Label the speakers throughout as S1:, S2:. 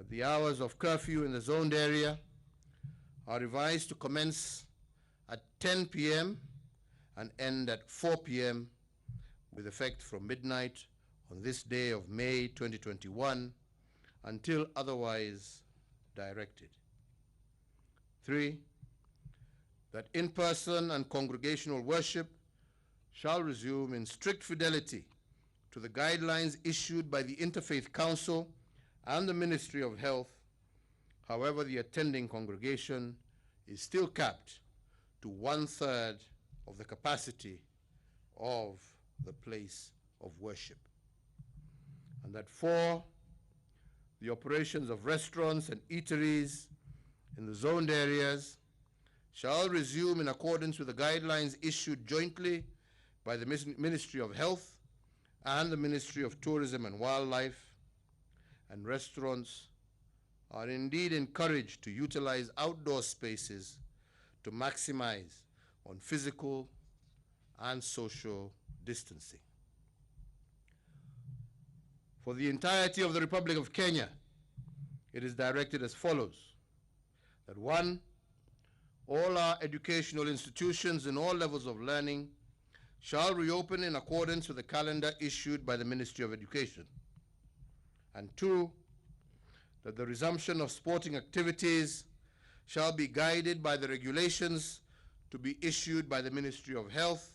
S1: The hours of curfew in the zoned area are revised to commence at 10 p.m. and end at 4 p.m. with effect from midnight on this day of May 2021 until otherwise directed. 3, that in-person and congregational worship shall resume in strict fidelity to the guidelines issued by the Interfaith Council and the Ministry of Health. However, the attending congregation is still capped to 1/3 of the capacity of the place of worship. And that 4, the operations of restaurants and eateries in the zoned areas shall resume in accordance with the guidelines issued jointly by the Ministry of Health and the Ministry of Tourism and Wildlife, and restaurants are indeed encouraged to utilize outdoor spaces to maximize on physical and social distancing. For the entirety of the Republic of Kenya, it is directed as follows: that 1, all our educational institutions in all levels of learning shall reopen in accordance with the calendar issued by the Ministry of Education. And 2, that the resumption of sporting activities shall be guided by the regulations to be issued by the Ministry of Health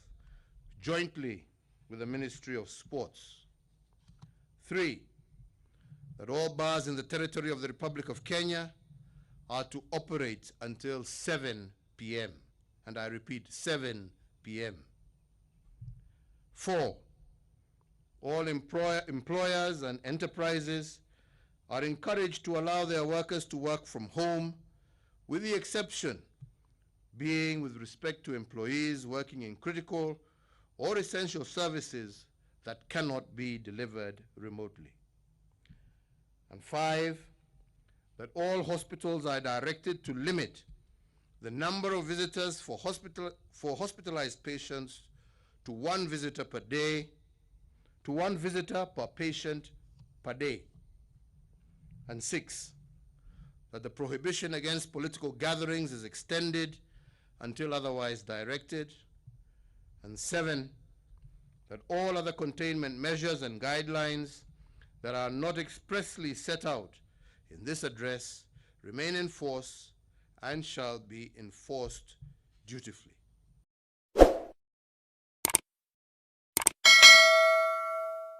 S1: jointly with the Ministry of Sports. 3, that all bars in the territory of the Republic of Kenya are to operate until 7 p.m. And I repeat, 7 p.m. 4, all employers and enterprises are encouraged to allow their workers to work from home, with the exception being with respect to employees working in critical or essential services that cannot be delivered remotely. And 5, that all hospitals are directed to limit the number of visitors for hospitalized patients to 1 visitor per day, to 1 visitor per patient per day. And 6, that the prohibition against political gatherings is extended until otherwise directed. And 7, that all other containment measures and guidelines that are not expressly set out in this address remain in force and shall be enforced dutifully.